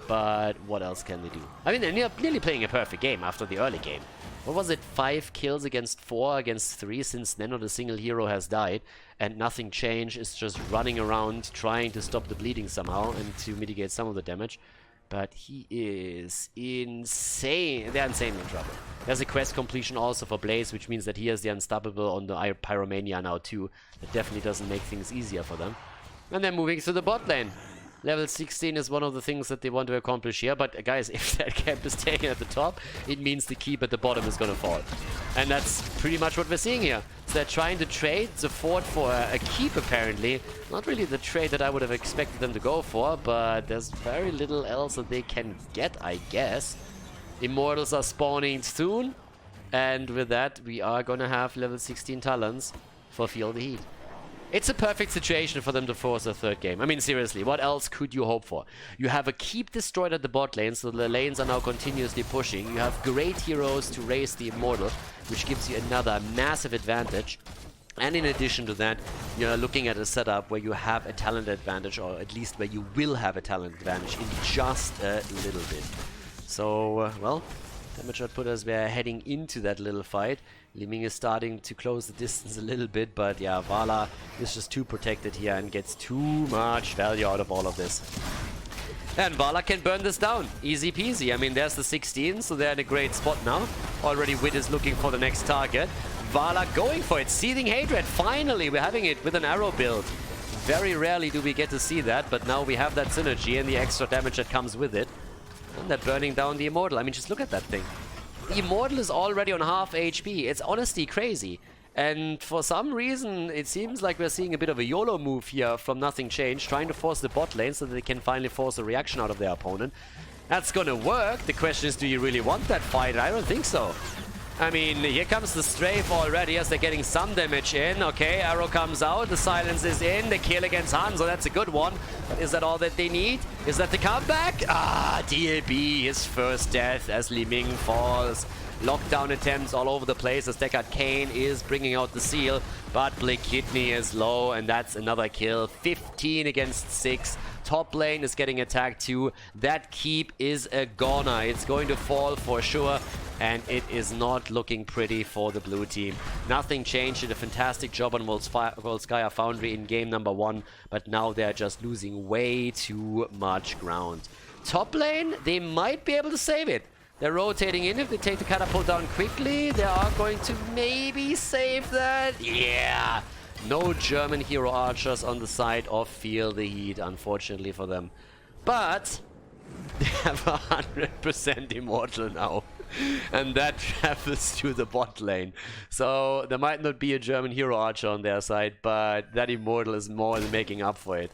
But what else can they do? I mean, they're nearly playing a perfect game after the early game. What was it? 5 kills against 4 against 3. Since then, not a single hero has died. And Nothing Changed is just running around trying to stop the bleeding somehow and to mitigate some of the damage. But he is insane. They're insanely in trouble. There's a quest completion also for Blaze, which means that he has the Unstoppable on the Pyromania now too. That definitely doesn't make things easier for them. And they're moving to the bot lane. Level 16 is one of the things that they want to accomplish here. But guys, if that camp is taken at the top, it means the keep at the bottom is going to fall. And that's pretty much what we're seeing here. they're trying to trade the fort for a keep, apparently. Not really the trade that I would have expected them to go for, but there's very little else that they can get, I guess. Immortals are spawning soon, and with that, we are gonna have level 16 talents for Feel the Heat. It's a perfect situation for them to force a third game. I mean, seriously, what else could you hope for? You have a keep destroyed at the bot lane, so the lanes are now continuously pushing. You have great heroes to raise the Immortal, which gives you another massive advantage. And in addition to that, you're looking at a setup where you have a talent advantage, or at least where you will have a talent advantage in just a little bit. So, well, damage output as we're heading into that little fight. Li Ming is starting to close the distance a little bit, but yeah, Vala is just too protected here and gets too much value out of all of this. And Vala can burn this down. Easy peasy. I mean, there's the 16, so they're in a great spot now. Already Wit is looking for the next target. Vala going for it. Seething Hatred. Finally, we're having it with an arrow build. Very rarely do we get to see that, but now we have that synergy and the extra damage that comes with it. And they're burning down the Immortal. I mean, just look at that thing. The Immortal is already on half HP. It's honestly crazy. And for some reason, it seems like we're seeing a bit of a YOLO move here from Nothing Changed, trying to force the bot lane so that they can finally force a reaction out of their opponent. That's gonna work. The question is, do you really want that fight? I don't think so. I mean, here comes the strafe already as they're getting some damage in. Okay, arrow comes out, the silence is in, the kill against Hanzo, that's a good one. But is that all that they need? Is that the comeback? Ah, DLB, his first death as Li Ming falls. Lockdown attempts all over the place as Deckard Cain is bringing out the seal. But Blake Kidney is low, and that's another kill. 15 against 6. Top lane is getting attacked too. That keep is a goner. It's going to fall for sure. And it is not looking pretty for the blue team. Nothing changed. Did a fantastic job on Volskaya Foundry in game number 1. But now they're just losing way too much ground. Top lane, they might be able to save it. They're rotating in. If they take the catapult down quickly, they are going to maybe save that. Yeah! No German hero archers on the side of Feel the Heat, unfortunately for them. But they have 100% Immortal now. And that travels to the bot lane. So there might not be a German hero archer on their side, but that Immortal is more than making up for it.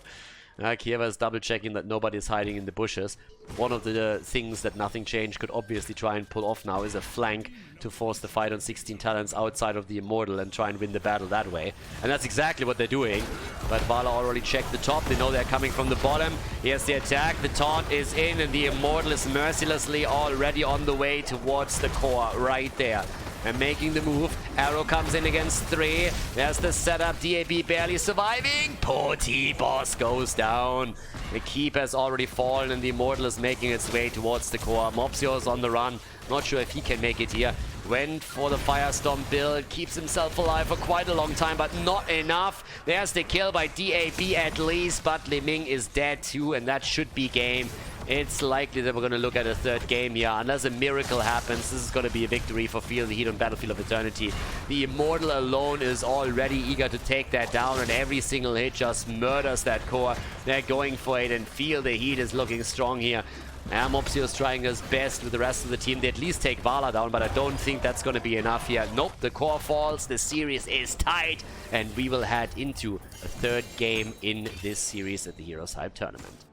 Kieva is double checking that nobody's hiding in the bushes. One of the things that Nothing Changed could obviously try and pull off now is a flank to force the fight on 16 talents outside of the Immortal and try and win the battle that way. And that's exactly what they're doing. But Vala already checked the top. They know they're coming from the bottom. Here's the attack. The taunt is in and the Immortal is mercilessly already on the way towards the core right there. And making the move. Arrow comes in against 3. There's the setup. DAB barely surviving. Poor T-Boss goes down. The keep has already fallen and the Immortal is making its way towards the core. Mopsio is on the run. Not sure if he can make it here. Went for the Firestorm build. Keeps himself alive for quite a long time, but not enough. There's the kill by DAB at least, but Li Ming is dead too, and that should be game. It's likely that we're going to look at a third game here. Unless a miracle happens, this is going to be a victory for Feel the Heat on Battlefield of Eternity. The Immortal alone is already eager to take that down, and every single hit just murders that core. They're going for it, and Feel the Heat is looking strong here. Mopsio is trying his best with the rest of the team. They at least take Vala down, but I don't think that's going to be enough here. Nope, the core falls, the series is tight, and we will head into a third game in this series at the HeroesHype tournament.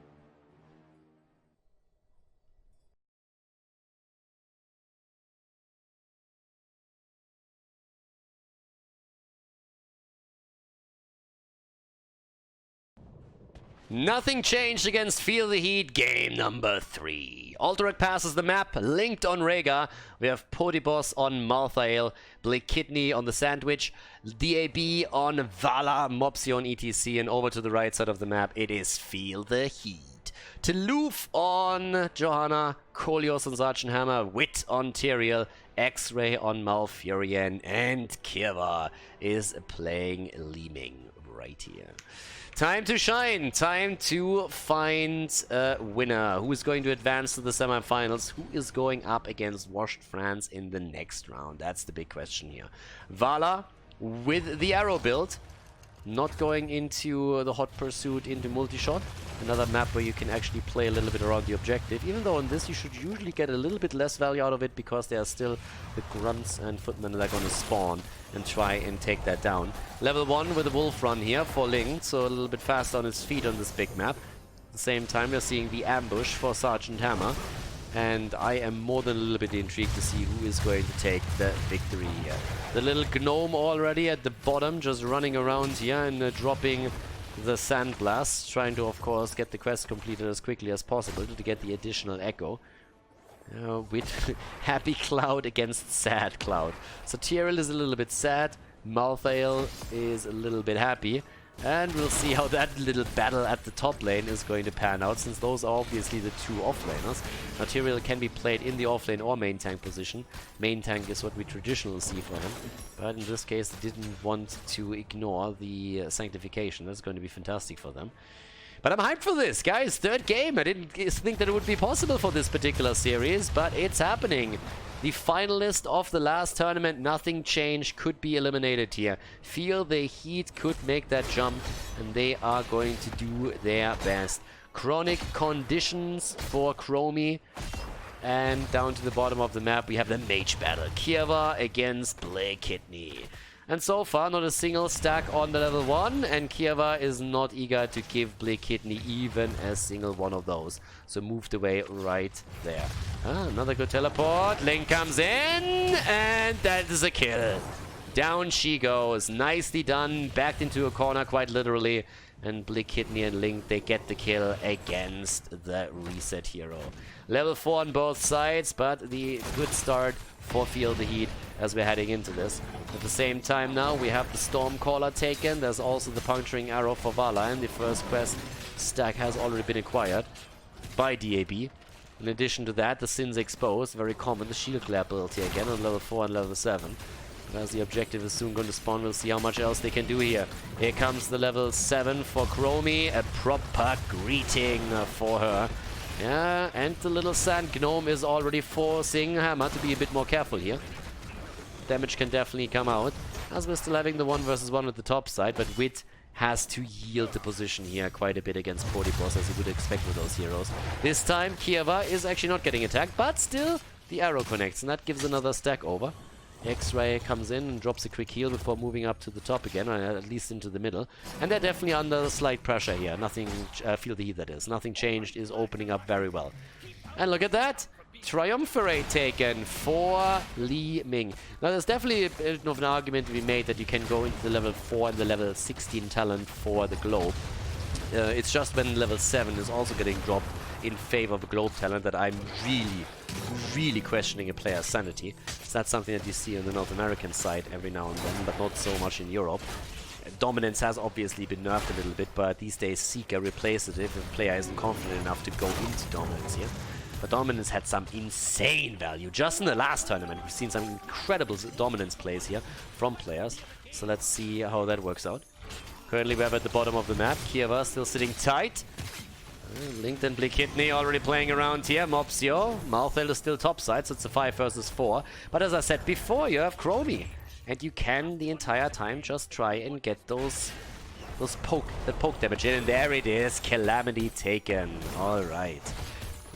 Nothing changed against Feel the Heat, game number 3. Alterac passes the map, linked on Rhaegar. We have Podibos on Malthael, Blake Kidney on the Sandwich, DAB on Vala, Mopsio on ETC, and over to the right side of the map, it is Feel the Heat. Toulouf on Johanna, Kolios on Sergeant Hammer, Wit on Tyrael, X-Ray on Malfurion, and Kiva is playing Li Ming right here. Time to shine. Time to find a winner. Who is going to advance to the semifinals? Who is going up against Washed France in the next round? That's the big question here. Vala with the arrow build. Not going into the hot pursuit into multi-shot. Another map where you can actually play a little bit around the objective. Even though on this you should usually get a little bit less value out of it because there are still the grunts and footmen that are going to spawn and try and take that down. Level 1 with a wolf run here for Ling, so a little bit faster on his feet on this big map. At the same time we're seeing the ambush for Sergeant Hammer. And I am more than a little bit intrigued to see who is going to take the victory here. The little gnome already at the bottom, just running around here and dropping the sandblast, trying to, of course, get the quest completed as quickly as possible to get the additional echo. With Happy Cloud against Sad Cloud. So Tyrell is a little bit sad, Malthael is a little bit happy. And we'll see how that little battle at the top lane is going to pan out, since those are obviously the two offlaners. Now Tyrael can be played in the offlane or main tank position. Main tank is what we traditionally see for him, but in this case they didn't want to ignore the sanctification. That's going to be fantastic for them. But I'm hyped for this, guys. Third game. I didn't think that it would be possible for this particular series, but it's happening. The finalist of the last tournament, Nothing Changed, could be eliminated here. Feel the Heat could make that jump, and they are going to do their best. Chronic conditions for Chromie. And down to the bottom of the map, we have the mage battle. Kieva against Blake Kidney. And so far, not a single stack on the level 1, and Kieva is not eager to give Blake Kidney even a single one of those. So moved away right there. Another good teleport. Link comes in, and that is a kill. Down she goes. Nicely done. Backed into a corner, quite literally. And Blake Kidney and Link, they get the kill against the reset hero. Level 4 on both sides, but the good start for Feel the Heat as we're heading into this. At the same time now, we have the Stormcaller taken. There's also the Puncturing Arrow for Vala, and the first quest stack has already been acquired by DAB. In addition to that, the Sins Exposed, very common, the Shield Glare ability again on level 4 and level 7. As the objective is soon going to spawn, we'll see how much else they can do here. Here comes the level 7 for Chromie, a proper greeting for her. Yeah, and the little sand gnome is already forcing Hammer to be a bit more careful here. Damage can definitely come out, as we're still having the 1 versus 1 at the top side, but Wit has to yield the position here quite a bit against Boss, as you would expect with those heroes. This time, Kieva is actually not getting attacked, but still, the arrow connects, and that gives another stack over. X-Ray comes in and drops a quick heal before moving up to the top again, or at least into the middle. And they're definitely under slight pressure here. Nothing, Feel the Heat that is. Nothing Changed is opening up very well. And look at that! Triumvirate taken for Li Ming. Now there's definitely a bit of an argument to be made that you can go into the level 4 and the level 16 talent for the Globe. It's just when level 7 is also getting dropped in favor of a Globe talent that I'm really questioning a player's sanity. So that's something that you see on the North American side every now and then, but not so much in Europe. Dominance has obviously been nerfed a little bit, but these days Seeker replaces it if a player isn't confident enough to go into Dominance here. But Dominance had some insane value. Just in the last tournament, we've seen some incredible Dominance plays here from players. So let's see how that works out. Currently we're at the bottom of the map. Kieva still sitting tight. Link and Blake Kidney already playing around here. Mopsio. Malthael is still topside, so it's a 5 versus 4. But as I said before, you have Chromie. And you can the entire time just try and get those poke damage in. And there it is. Calamity taken. Alright.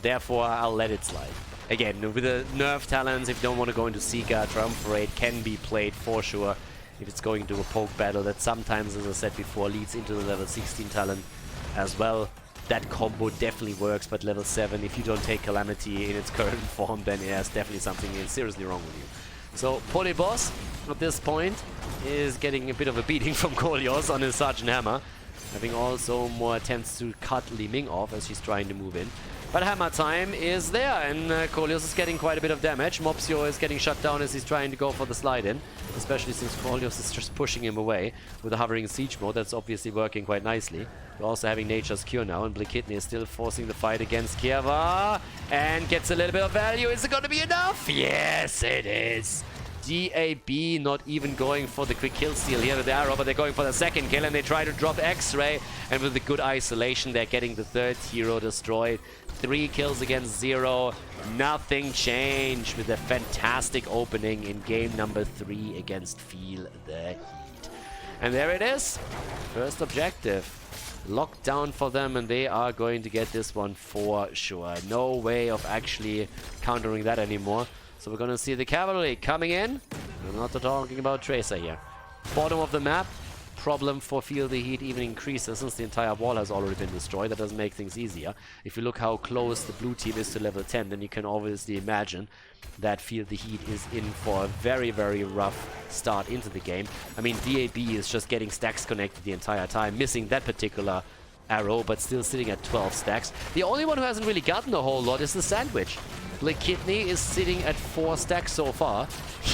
Therefore, I'll let it slide. Again, with the nerf talents, if you don't want to go into Seeker, Triumvirate can be played for sure. If it's going to a poke battle, that sometimes, as I said before, leads into the level 16 talent as well. That combo definitely works, but level 7, if you don't take Calamity in its current form, then there's definitely something seriously wrong with you. So, Polyboss, at this point, is getting a bit of a beating from Kolios on his Sergeant Hammer, having also more attempts to cut Li Ming off as she's trying to move in. But Hammer time is there, and Kolios is getting quite a bit of damage. Mopsio is getting shut down as he's trying to go for the slide-in, especially since Kolios is just pushing him away with a hovering siege mode. That's obviously working quite nicely. We're also having Nature's Cure now, and Blake Kidney is still forcing the fight against Kieva, and gets a little bit of value. Is it going to be enough? Yes, it is. DAB not even going for the quick kill steal here with the arrow, but they're going for the second kill, and they try to drop X-Ray, and with the good isolation, they're getting the third hero destroyed. 3 kills against 0. Nothing changed with a fantastic opening in game number 3 against Feel the Heat. And there it is. First objective. Locked down for them, and they are going to get this one for sure. No way of actually countering that anymore. So we're going to see the cavalry coming in. I'm not talking about Tracer here. Bottom of the map. Problem for Feel the Heat even increases since the entire wall has already been destroyed. That doesn't make things easier. If you look how close the blue team is to level 10, then you can obviously imagine that Feel the Heat is in for a very, very rough start into the game. I mean, DAB is just getting stacks connected the entire time, missing that particular arrow, but still sitting at 12 stacks. The only one who hasn't really gotten a whole lot is the Sandwich. Black Kidney is sitting at 4 stacks so far.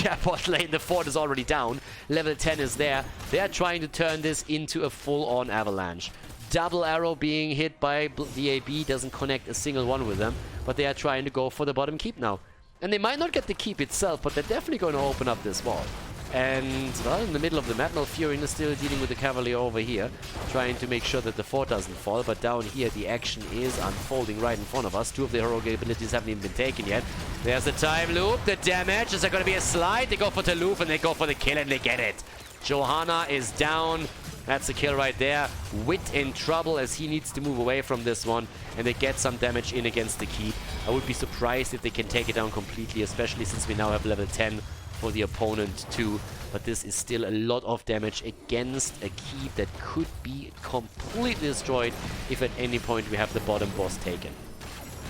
Yeah, bot lane, the fort is already down. Level 10 is there. They are trying to turn this into a full-on avalanche. Double arrow being hit by DAB doesn't connect a single one with them, but they are trying to go for the bottom keep now. And they might not get the keep itself, but they're definitely going to open up this wall. And, well, in the middle of the map, Malfurion is still dealing with the cavalry over here, trying to make sure that the fort doesn't fall. But down here, the action is unfolding right in front of us. 2 of the heroic abilities haven't even been taken yet. There's the time loop, the damage. Is there going to be a slide? They go for the loop, and they go for the kill, and they get it. Johanna is down. That's a kill right there. Wit in trouble as he needs to move away from this one, and they get some damage in against the keep. I would be surprised if they can take it down completely, especially since we now have level 10 for the opponent too. But this is still a lot of damage against a keep that could be completely destroyed if at any point we have the bottom boss taken.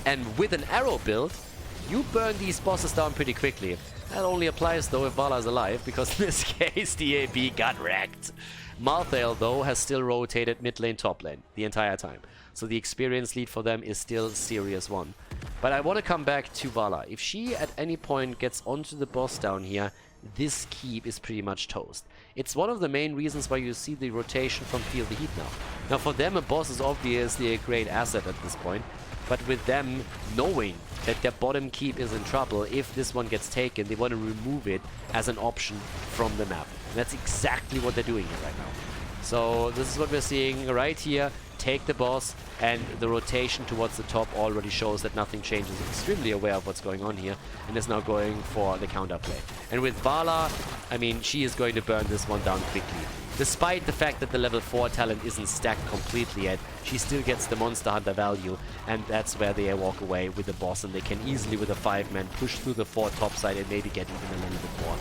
And with an arrow build, you burn these bosses down pretty quickly. That only applies though if Vala's alive, because in this case DAB got wrecked. Malthael though has still rotated mid lane, top lane the entire time. So the experience lead for them is still serious one. But I want to come back to Vala. If she at any point gets onto the boss down here, this keep is pretty much toast. It's one of the main reasons why you see the rotation from Feel the Heat now. Now for them a boss is obviously a great asset at this point. But with them knowing that their bottom keep is in trouble, if this one gets taken, they want to remove it as an option from the map. And that's exactly what they're doing here right now. So this is what we're seeing right here. Take the boss, and the rotation towards the top already shows that nothing changes. Extremely aware of what's going on here, and is now going for the counterplay. And with Vala, I mean, she is going to burn this one down quickly. Despite the fact that the level 4 talent isn't stacked completely yet, she still gets the Monster Hunter value, and that's where they walk away with the boss, and they can easily, with a 5-man, push through the 4 top side and maybe get even a little bit more.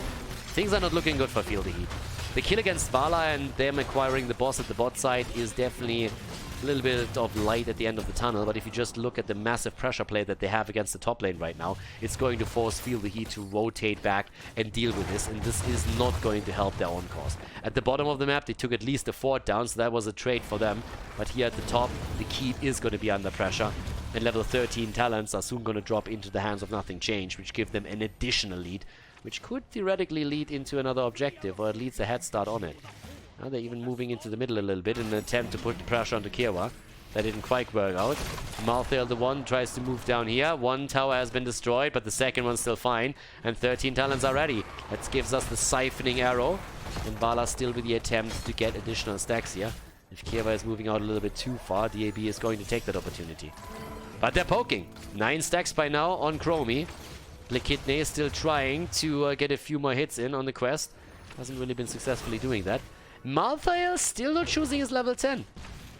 Things are not looking good for Feel the Heat. The kill against Vala and them acquiring the boss at the bot side is definitely a little bit of light at the end of the tunnel, but if you just look at the massive pressure play that they have against the top lane right now, it's going to force Feel the Heat to rotate back and deal with this, and this is not going to help their own cause. At the bottom of the map, they took at least a fort down, so that was a trade for them, but here at the top, the keep is going to be under pressure, and level 13 talents are soon going to drop into the hands of Nothing Change, which give them an additional lead, which could theoretically lead into another objective, or at least a head start on it. Now they're even moving into the middle a little bit in an attempt to put the pressure onto Kiewa. That didn't quite work out. Malthael, the one, tries to move down here. One tower has been destroyed, but the second one's still fine. And 13 talents are ready. That gives us the siphoning arrow. And Vala still with the attempt to get additional stacks here. If Kiewa is moving out a little bit too far, DAB is going to take that opportunity. But they're poking. 9 stacks by now on Chromie. Black Kidney is still trying to get a few more hits in on the quest. Hasn't really been successfully doing that. Malthael still not choosing his level 10.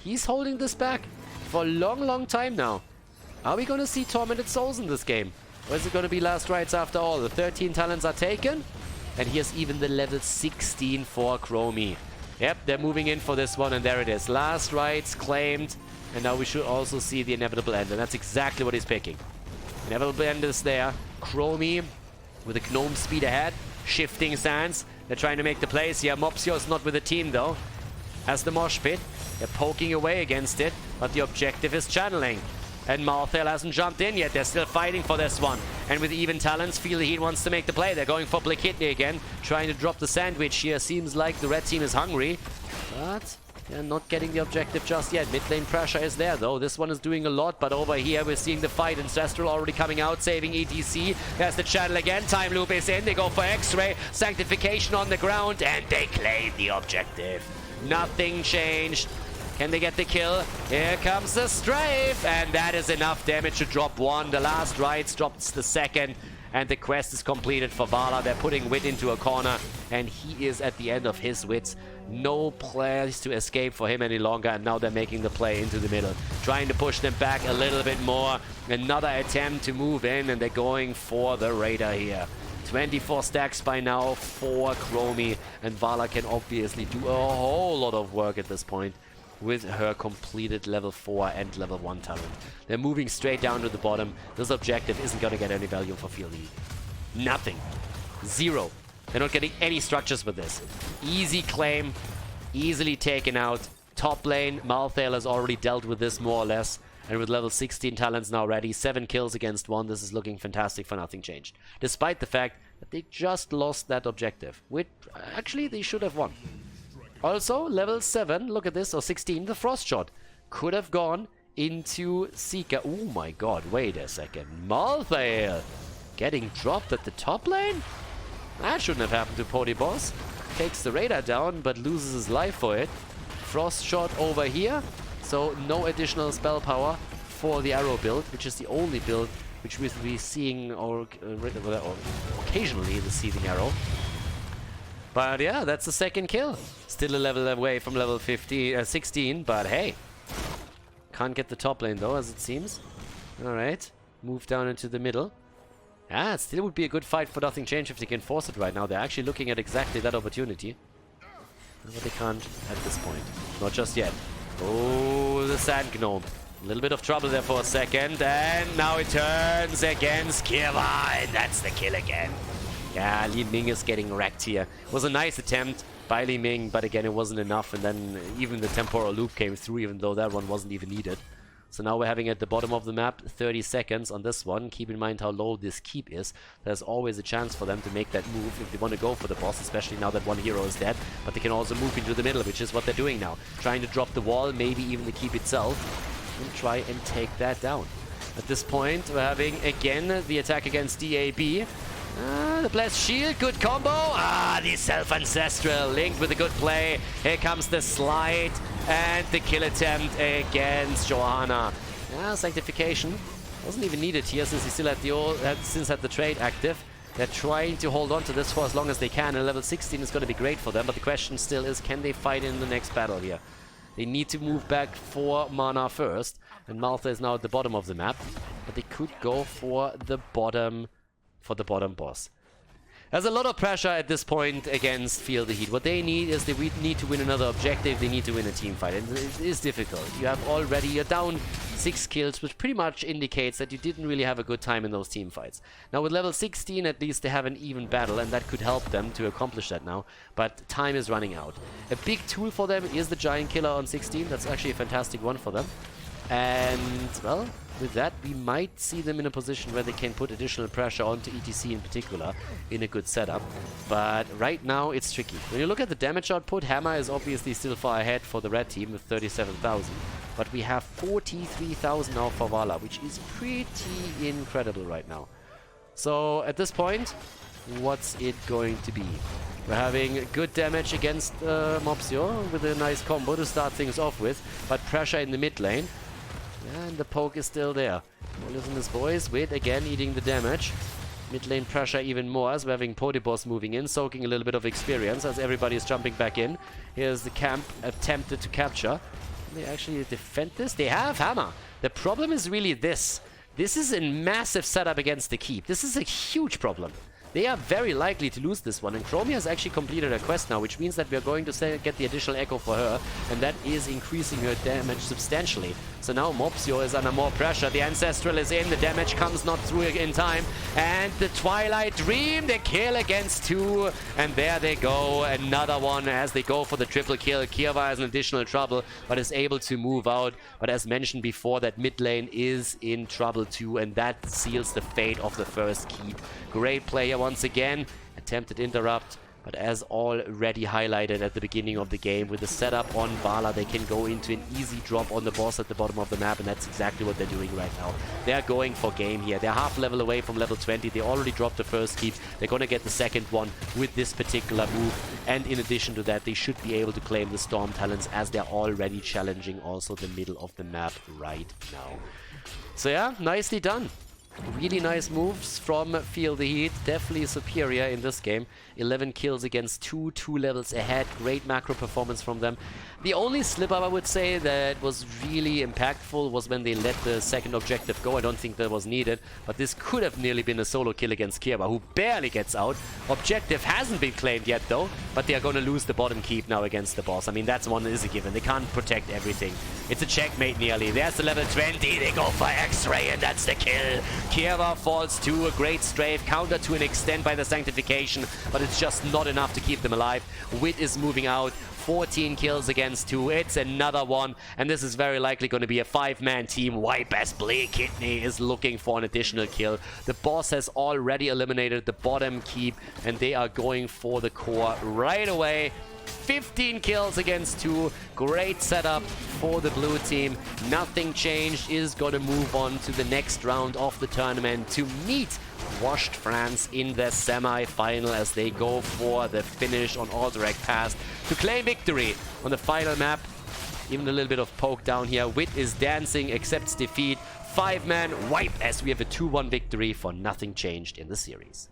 He's holding this back for a long time now. Are we going to see Tormented Souls in this game? Or is it going to be Last Rites after all? The 13 talents are taken. And here's even the level 16 for Chromie. Yep, they're moving in for this one, and there it is. Last Rites claimed. And now we should also see the Inevitable End. And that's exactly what he's picking. Inevitable End is there. Chromie with a gnome speed ahead. Shifting sands. They're trying to make the plays here. Mopsio is not with the team though. As the mosh pit. They're poking away against it. But the objective is channeling. And Malthael hasn't jumped in yet. They're still fighting for this one. And with even talents, Feel the Heat wants to make the play. They're going for Black Kidney again. Trying to drop the sandwich here. Seems like the red team is hungry. But they're not getting the objective just yet. Mid lane pressure is there though. This one is doing a lot, but over here we're seeing the fight. Ancestral already coming out, saving ETC. There's the channel again. Time loop is in. They go for X-ray. Sanctification on the ground, and they claim the objective. Nothing changed. Can they get the kill? Here comes the strafe, and that is enough damage to drop one. The Last Rites drops the second, and the quest is completed for Vala. They're putting Wit into a corner, and he is at the end of his wits. No place to escape for him any longer, and now they're making the play into the middle. Trying to push them back a little bit more. Another attempt to move in, and they're going for the Raider here. 24 stacks by now for Chromie, and Vala can obviously do a whole lot of work at this point with her completed level 4 and level 1 talent. They're moving straight down to the bottom. This objective isn't going to get any value for Field Heat. Nothing. Zero. They're not getting any structures with this. Easy claim, easily taken out. Top lane, Malthael has already dealt with this more or less. And with level 16 talents now ready, 7 kills against 1, this is looking fantastic for Nothing Changed. Despite the fact that they just lost that objective, which actually they should have won. Also, level 7, look at this, or 16, the Frost Shot. Could have gone into Seeker. Oh my god, wait a second. Malthael getting dropped at the top lane? That shouldn't have happened to Podyboss. Takes the Raider down, but loses his life for it. Frost Shot over here. So no additional spell power for the arrow build, which is the only build which we'll be seeing or occasionally the Seething Arrow. But yeah, that's the second kill. Still a level away from level 16, but hey. Can't get the top lane though, as it seems. Alright, move down into the middle. Ah, it still would be a good fight for Nothing Changed if they can force it right now. They're actually looking at exactly that opportunity. But they can't at this point. Not just yet. Oh, the Sand Gnome. A little bit of trouble there for a second. And now it turns against Kirva. And that's the kill again. Yeah, Li Ming is getting wrecked here. It was a nice attempt by Li Ming, but again, it wasn't enough. And then even the temporal loop came through, even though that one wasn't even needed. So now we're having at the bottom of the map 30 seconds on this one. Keep in mind how low this keep is. There's always a chance for them to make that move if they want to go for the boss, especially now that one hero is dead. But they can also move into the middle, which is what they're doing now. Trying to drop the wall, maybe even the keep itself, and try and take that down. At this point, we're having again the attack against DAB. The Blessed Shield, good combo. The Self-Ancestral linked with a good play. Here comes the slide and the kill attempt against Johanna. Sanctification wasn't even needed here since he still had the trade active. They're trying to hold on to this for as long as they can, and level 16 is going to be great for them, but the question still is, can they fight in the next battle here? They need to move back 4 mana first, and Maltha is now at the bottom of the map, but they could go for the bottom boss. There's a lot of pressure at this point against Feel the Heat. What they need is they need to win another objective. They need to win a team fight, and it is difficult. You're down 6 kills, which pretty much indicates that you didn't really have a good time in those team fights. Now with level 16, at least they have an even battle, and that could help them to accomplish that now. But time is running out. A big tool for them is the Giant Killer on 16. That's actually a fantastic one for them. And, well, with that, we might see them in a position where they can put additional pressure onto ETC in particular in a good setup. But right now, it's tricky. When you look at the damage output, Hammer is obviously still far ahead for the red team with 37,000. But we have 43,000 now for Vala, which is pretty incredible right now. So, at this point, what's it going to be? We're having good damage against Mopsio with a nice combo to start things off with, but pressure in the mid lane. And the poke is still there. Oh, listen to this, boys. Wait, again, eating the damage. Mid lane pressure even more as we're having Podyboss moving in, soaking a little bit of experience as everybody is jumping back in. Here's the camp attempted to capture. Can they actually defend this? They have Hammer. The problem is really this. This is a massive setup against the keep. This is a huge problem. They are very likely to lose this one, and Chromie has actually completed her quest now, which means that we are going to get the additional echo for her, and that is increasing her damage substantially. So now Mopsio is under more pressure. The Ancestral is in, the damage comes not through in time, and the Twilight Dream, the kill against 2, and there they go, another one as they go for the triple kill. Kirva has an additional trouble, but is able to move out. But as mentioned before, that mid lane is in trouble too, and that seals the fate of the first keep. Great player once again, attempted interrupt, but as already highlighted at the beginning of the game, with the setup on Vala, they can go into an easy drop on the boss at the bottom of the map, and that's exactly what they're doing right now. They're going for game here. They're half level away from level 20. They already dropped the first keep. They're going to get the second one with this particular move, and in addition to that, they should be able to claim the Storm Talents as they're already challenging also the middle of the map right now. So yeah, nicely done. Really nice moves from Feel the Heat. Definitely superior in this game. 11 kills against 2 levels ahead. Great macro performance from them. The only slip-up I would say that was really impactful was when they let the second objective go. I don't think that was needed, but this could have nearly been a solo kill against Kirba, who barely gets out. Objective hasn't been claimed yet though, but they are going to lose the bottom keep now against the boss. I mean, that's one that is a given. They can't protect everything. It's a checkmate nearly. There's the level 20. They go for X-Ray, and that's the kill. Kirba falls to a great strafe, counter to an extent by the Sanctification, but it's just not enough to keep them alive. Wit is moving out. 14 kills against 2. It's another one, and this is very likely going to be a 5-man team wipe as Bleak Kidney is looking for an additional kill. The boss has already eliminated the bottom keep, and they are going for the core right away. 15 kills against 2. Great setup for the blue team. Nothing Changed is going to move on to the next round of the tournament to meet Washed France in the semi-final as they go for the finish on Alterac Pass to claim victory on the final map. Even a little bit of poke down here. Wit is dancing, accepts defeat. 5-man wipe as we have a 2-1 victory for Nothing Changed in the series.